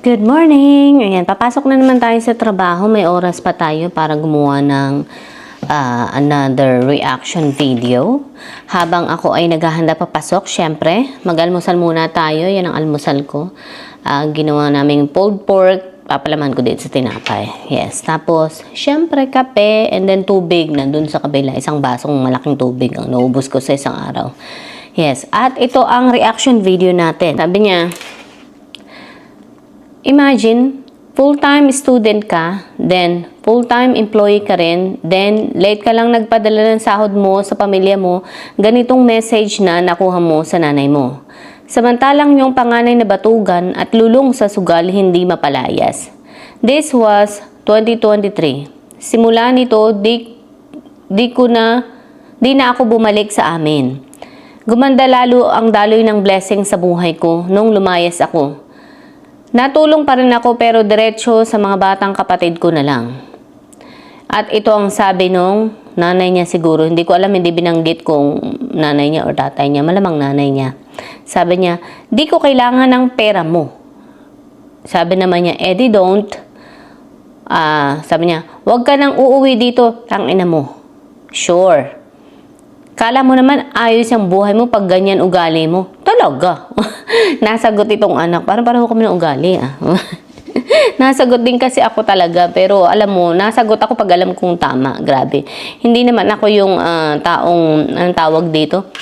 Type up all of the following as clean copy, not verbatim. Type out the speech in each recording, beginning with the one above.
Good morning! Ayan, papasok na naman tayo sa trabaho. May oras pa tayo para gumawa ng another reaction video. Habang ako ay naghahanda papasok, syempre, mag-almusal muna tayo. Yan ang almusal ko. Ginawa naming pulled pork. Papalaman ko dito sa tinapay. Yes. Tapos, syempre, kape and then tubig. Nandun sa kabila, isang basong malaking tubig ang naubos ko sa isang araw. Yes. At ito ang reaction video natin. Sabi niya, imagine, full-time student ka, then full-time employee ka rin, then late ka lang nagpadala ng sahod mo sa pamilya mo, ganitong message na nakuha mo sa nanay mo. Samantalang yung panganay na batugan at lulong sa sugal hindi mapalayas. This was 2023. Simula nito, di na ako bumalik sa amin. Gumanda lalo ang daloy ng blessing sa buhay ko nung lumayas ako. Natulong pa rin ako pero diretso sa mga batang kapatid ko na lang. At ito ang sabi nung nanay niya siguro. Hindi ko alam, hindi binanggit kung nanay niya o tatay niya. Malamang nanay niya. Sabi niya, di ko kailangan ng pera mo. Sabi naman niya, Eddie, don't. Sabi niya, wag ka nang uuwi dito. Tangina mo. Sure. Kala mo naman ayos ang buhay mo pag ganyan ugali mo. Talaga. Nasagot itong anak. Parang kami ng ugali. Nasagot din kasi ako talaga. Pero alam mo, nasagot ako pag alam kong tama. Grabe. Hindi naman ako yung taong, anong tawag dito?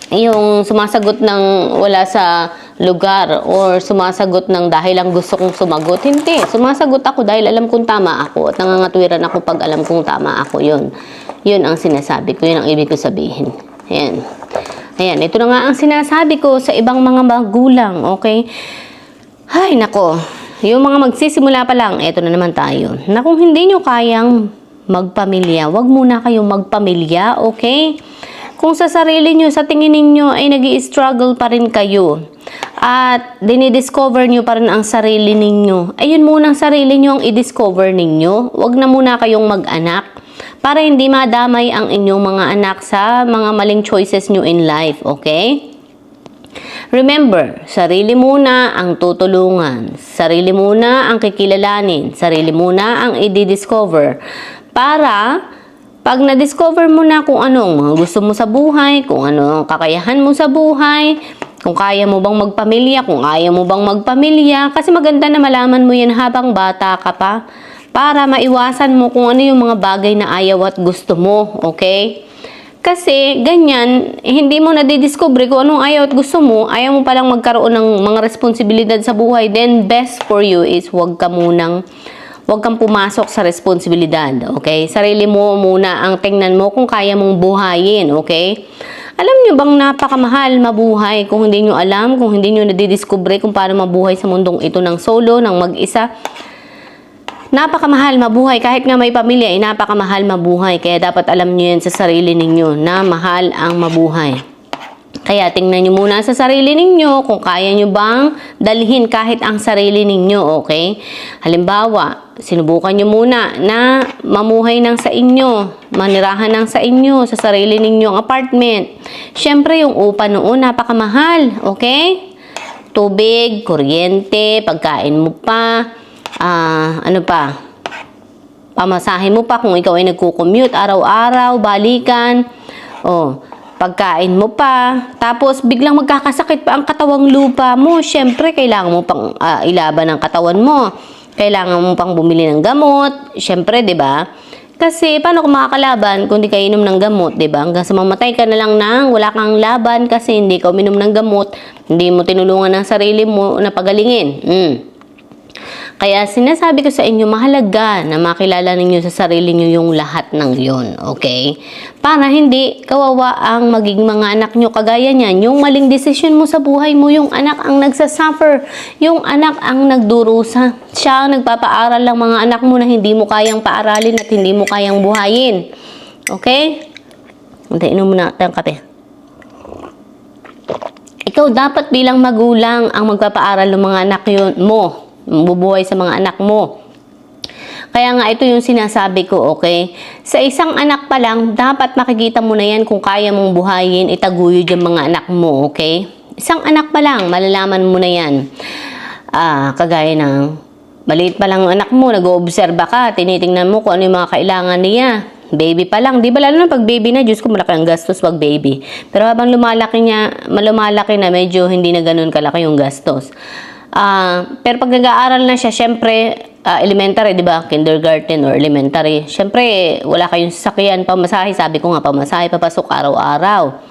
Yung sumasagot ng wala sa lugar or sumasagot ng dahil lang gusto kong sumagot. Hindi. Sumasagot ako dahil alam kong tama ako at nangangatwiran ako pag alam kong tama ako. Yun ang sinasabi ko. Yun ang ibig ko sabihin. Ayan. Ayan. Ito na nga ang sinasabi ko sa ibang mga magulang. Okay? Ay, nako. Yung mga magsisimula pa lang, eto na naman tayo. Na kung hindi nyo kayang magpamilya, wag muna kayong magpamilya. Okay? Kung sa sarili nyo, sa tingin ninyo ay nag-i-struggle pa rin kayo at dinidiscover nyo pa rin ang sarili ninyo, ayun muna ang sarili nyo ang i-discover ninyo. Huwag na muna kayong mag-anak para hindi madamay ang inyong mga anak sa mga maling choices nyo in life, okay? Remember, sarili muna ang tutulungan, sarili muna ang kikilalanin, sarili muna ang i-discover para pag na-discover mo na kung anong mga gusto mo sa buhay, kung ano ang kakayahan mo sa buhay, kung kaya mo bang magpamilya, kung ayaw mo bang magpamilya, kasi maganda na malaman mo yan habang bata ka pa para maiwasan mo kung ano yung mga bagay na ayaw at gusto mo, okay? Kasi ganyan, hindi mo nadidiscover kung anong ayaw at gusto mo, ayaw mo palang magkaroon ng mga responsibilidad sa buhay, then best for you is huwag kang pumasok sa responsibilidad, okay? Sarili mo muna ang tingnan mo kung kaya mong buhayin, okay? Alam nyo bang napakamahal mabuhay kung hindi nyo alam, kung hindi nyo nadidiscover kung paano mabuhay sa mundong ito ng solo, ng mag-isa? Napakamahal mabuhay, kahit nga may pamilya, napakamahal mabuhay. Kaya dapat alam nyo yan sa sarili ninyo na mahal ang mabuhay. Kaya tingnan nyo muna sa sarili ninyo kung kaya nyo bang dalhin kahit ang sarili ninyo, okay? Halimbawa, sinubukan nyo muna na mamuhay ng sa inyo, manirahan ng sa inyo, sa sarili ninyong apartment. Siyempre, yung upa noon, napakamahal, okay? Tubig, kuryente, pagkain mo pa, ano pa? Pamasahe mo pa kung ikaw ay nagko-commute araw-araw, balikan, pagkain mo pa, tapos biglang magkakasakit pa ang katawang lupa mo. Siyempre, kailangan mo pang ilaban ang katawan mo. Kailangan mo pang bumili ng gamot. Siyempre, 'di ba? Kasi paano kung makakalaban kung di ka inom ng gamot, 'di ba? Hanggang sa mamatay ka na lang nang wala kang laban kasi hindi ka uminom ng gamot, hindi mo tinulungan ang sarili mo na pagalingin. Kaya sinasabi ko sa inyo, mahalaga na makilala ninyo sa sarili nyo yung lahat ng yon, okay? Para hindi kawawa ang maging mga anak nyo. Kagaya niyan, yung maling desisyon mo sa buhay mo, yung anak ang nagsasuffer, yung anak ang nagdurusa. Siya ang nagpapaaral ng mga anak mo na hindi mo kayang paaralin at hindi mo kayang buhayin. Okay? Inom mo na ang kape. Ikaw dapat bilang magulang ang magpapaaral ng mga anak mo. Bubuhay sa mga anak mo. Kaya nga ito yung sinasabi ko, okay? Sa isang anak pa lang, dapat makikita mo na yan kung kaya mong buhayin, itaguyod yung mga anak mo, okay? Isang anak pa lang, malalaman mo na yan. Kagaya ng maliit pa lang ang anak mo, nag-oobserba ka, tinitingnan mo kung ano yung mga kailangan niya. Baby pa lang, di ba lalo na pag baby na, Diyos ko, malaki ang gastos pag baby. Pero habang lumalaki na, medyo hindi na ganun kalaki yung gastos. Pero pag nag-aaral na siya, syempre, elementary, di ba? Kindergarten or elementary. Syempre, wala kayong sasakyan, pamasahe. Sabi ko nga, pamasahe, papasok araw-araw.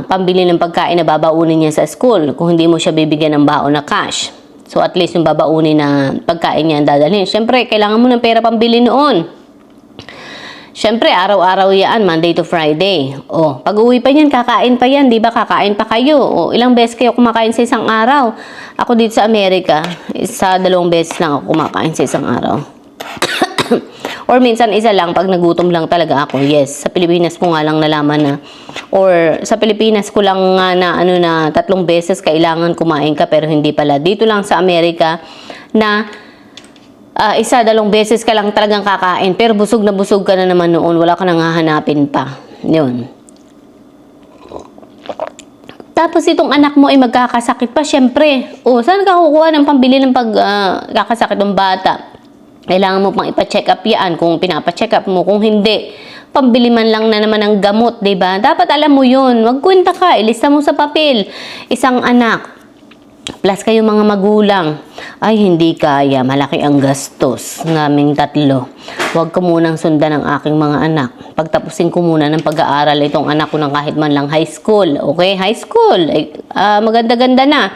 Pambili ng pagkain na babaunin niya sa school. Kung hindi mo siya bibigyan ng baon na cash. So, at least yung babaunin na pagkain niya ang dadalhin. Syempre, kailangan mo ng pera pambili noon. Syempre, araw-araw yan, Monday to Friday. Pag uwi pa yan, kakain pa yan, di ba? Kakain pa kayo. Ilang beses kayo kumakain sa isang araw? Ako dito sa Amerika, 2 beses lang ako kumakain sa isang araw. Or minsan isa lang, pag nagutom lang talaga ako. Yes, sa Pilipinas ko nga lang nalaman na. Or sa Pilipinas ko lang nga na 3 beses kailangan kumain ka, pero hindi pala. Dito lang sa Amerika na 1-2 beses ka lang talagang kakain, pero busog na busog ka na naman noon, wala ka nang hahanapin pa. Yun. Tapos itong anak mo ay magkakasakit pa, syempre. Saan ka kukuha ng pambili ng pagkakasakit ng bata? Kailangan mo pang ipa-check up yan, kung pinapa-check up mo, kung hindi, pambili man lang na naman ng gamot, diba? Dapat alam mo yun, magkwenta ka, ilista mo sa papel, isang anak. Plus kayo mga magulang, ay hindi kaya, malaki ang gastos naming 3. Huwag ko munang sundan ang aking mga anak. Pagtapusin ko muna ng pag-aaral itong anak ko ng kahit man lang high school. Okay, high school, maganda-ganda na.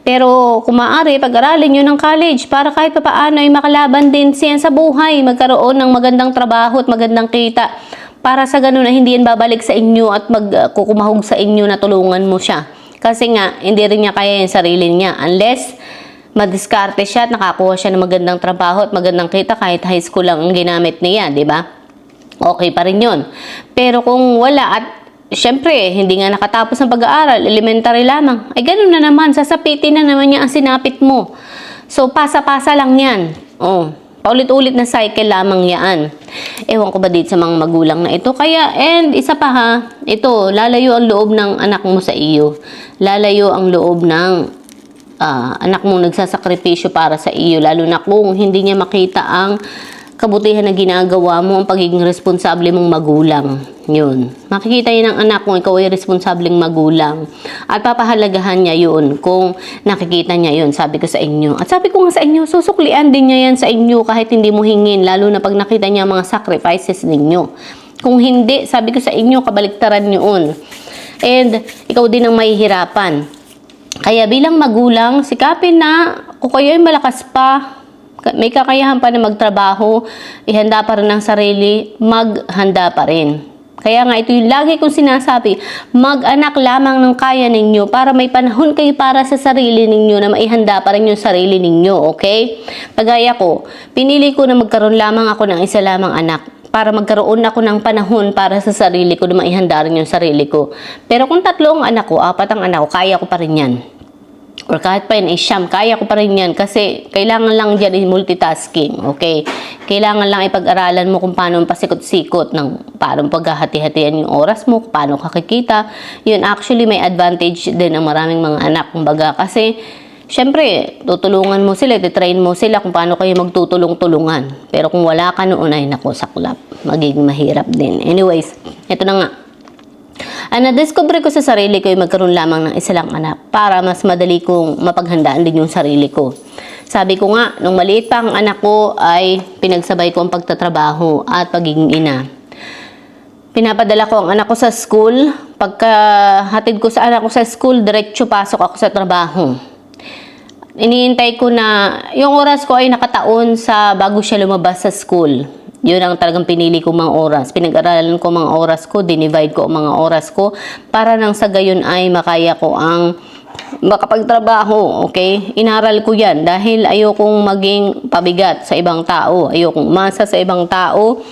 Pero kung maaari, pag-aralin nyo ng college para kahit paano ay makalaban din siya sa buhay, magkaroon ng magandang trabaho at magandang kita. Para sa ganun na hindi yan babalik sa inyo at magkukumahog sa inyo na tulungan mo siya. Kasi nga, hindi rin niya kaya yung sarili niya. Unless, madiskarte siya at nakakuha siya ng magandang trabaho at magandang kita kahit high school lang ang ginamit niya, di ba? Okay pa rin yun. Pero kung wala at, syempre, hindi nga nakatapos ng pag-aaral, elementary lamang, ay ganun na naman, sasapitin na naman niya ang sinapit mo. So, pasa-pasa lang yan. Paulit-ulit na cycle lamang yan. Ewan ko ba dito sa mga magulang na ito. Kaya, and isa pa ha, ito, lalayo ang loob ng anak mo sa iyo. Lalayo ang loob ng anak mong nagsasakripisyo para sa iyo. Lalo na kung hindi niya makita ang kabutihan na ginagawa mo, ang pagiging responsable mong magulang. Yun. Makikita yun ng anak kung ikaw ay responsableng magulang. At papahalagahan niya yun kung nakikita niya yun. Sabi ko sa inyo. At sabi ko nga sa inyo, susuklian din niya yan sa inyo kahit hindi mo hingin. Lalo na pag nakita niya mga sacrifices ninyo. Kung hindi, sabi ko sa inyo, kabaliktaran yun. And ikaw din ang mahihirapan. Kaya bilang magulang, sikapin na kung kayo ay malakas pa, may kakayahan pa na magtrabaho, ihanda pa rin ang sarili, maghanda pa rin. Kaya nga ito yung lagi kong sinasabi, mag-anak lamang ng kaya ninyo para may panahon kayo para sa sarili ninyo na maihanda pa rin yung sarili ninyo, okay? Pagaya ko, pinili ko na magkaroon lamang ako ng isa lamang anak para magkaroon ako ng panahon para sa sarili ko na maihanda rin yung sarili ko. Pero kung 3 ang anak ko, 4 ang anak ko, kaya ko pa rin yan. Or kahit pa yun, siyam, kaya ko pa rin yan kasi kailangan lang dyan multitasking, okay? Kailangan lang ipag-aralan mo kung paano pasikot-sikot, ng paano paghahati-hatian yung oras mo, kung paano kakikita. Yun, actually, may advantage din ang maraming mga anak, kumbaga, kasi syempre, tutulungan mo sila, titrain mo sila kung paano kayo magtutulong-tulungan. Pero kung wala ka noon, ay naku, saklap, magiging mahirap din. Anyways, ito na nga. Na-discover ko sa sarili ko ay magkaroon lamang ng isa lang anak para mas madali kong mapaghandaan din yung sarili ko. Sabi ko nga, nung maliit pa ang anak ko ay pinagsabay ko ang pagtatrabaho at pagiging ina. Pinapadala ko ang anak ko sa school. Pagka hatid ko sa anak ko sa school, diretso pasok ako sa trabaho. Iniintay ko na yung oras ko ay nakataon sa bago siya lumabas sa school. Yun ang talagang pinili ko mga oras. Pinag-aralan ko mga oras ko, dinivide ko ang mga oras ko para nang sa gayon ay makaya ko ang makapagtrabaho, okay? Inaral ko yan dahil ayokong maging pabigat sa ibang tao. Ayokong umasa sa ibang tao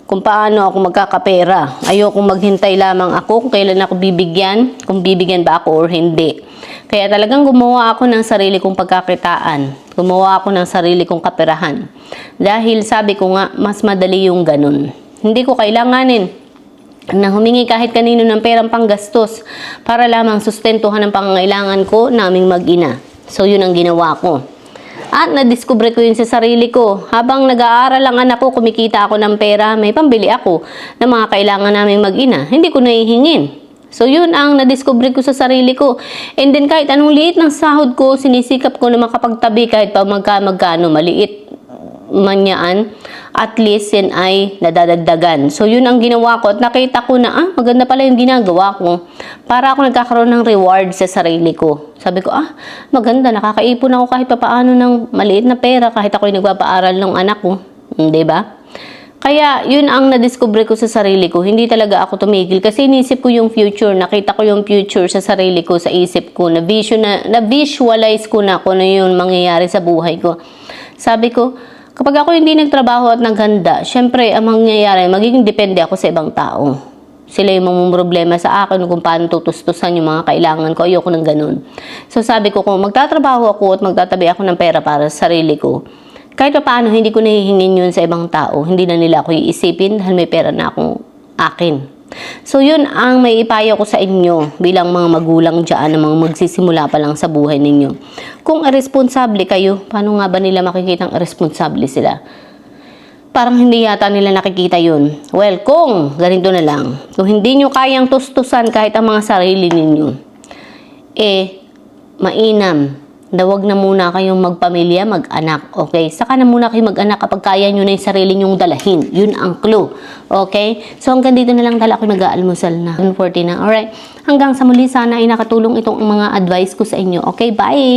kung paano ako magkakapera. Ayokong maghintay lamang ako kung kailan ako bibigyan, kung bibigyan ba ako or hindi. Kaya talagang gumawa ako ng sarili kong pagkakitaan. Gumawa ako ng sarili kong kaperahan. Dahil sabi ko nga, mas madali yung ganun. Hindi ko kailanganin na humingi kahit kanino ng perang panggastos para lamang sustentuhan ang pangangailangan ko naming mag-ina. So, yun ang ginawa ko. At nadiskubre ko yun sa sarili ko. Habang nag-aaral ang anak ko, kumikita ako ng pera, may pambili ako ng mga kailangan naming mag-ina. Hindi ko nahihingin. So, yun ang nadiskubre ko sa sarili ko. And then, kahit anong liit ng sahod ko, sinisikap ko na makapagtabi kahit pa magkano, maliit man yan, at least yan ay nadadagdagan. So, yun ang ginawa ko at nakita ko na, maganda pala yung ginagawa ko. Para ako nagkakaroon ng reward sa sarili ko. Sabi ko, maganda, nakakaipon ako kahit papaano ng maliit na pera kahit ako yung nagpapaaral ng anak ko. Hindi ba? Kaya, yun ang nadiskubre ko sa sarili ko. Hindi talaga ako tumigil kasi inisip ko yung future. Nakita ko yung future sa sarili ko, sa isip ko. Na-visualize ko na kung ano yung mangyayari sa buhay ko. Sabi ko, kapag ako hindi nagtrabaho at naghanda, syempre, ang mangyayari, magiging depende ako sa ibang tao. Sila yung mga problema sa akin kung paano tutustusan yung mga kailangan ko. Ayoko ng ganun. So, sabi ko, kung magtatrabaho ako at magtatabi ako ng pera para sa sarili ko, kahit pa paano, hindi ko nahihingin yun sa ibang tao. Hindi na nila ako iisipin dahil may pera na akong akin. So, yun ang may ipayo ko sa inyo bilang mga magulang dyan na mga magsisimula pa lang sa buhay ninyo. Kung irresponsable kayo, paano nga ba nila makikitang irresponsable sila? Parang hindi yata nila nakikita yun. Well, kung ganito na lang, kung hindi nyo kayang tustusan kahit ang mga sarili ninyo, mainam na wag na muna kayong magpamilya, mag-anak, okay? Saka na muna kayo mag-anak kapag kaya nyo na yung sarili nyong dalahin. Yun ang clue, okay? So, hanggang dito na lang dala ako nag-aalmusal na. 1:40 na, alright? Hanggang sa muli, sana ay nakatulong itong mga advice ko sa inyo. Okay, bye!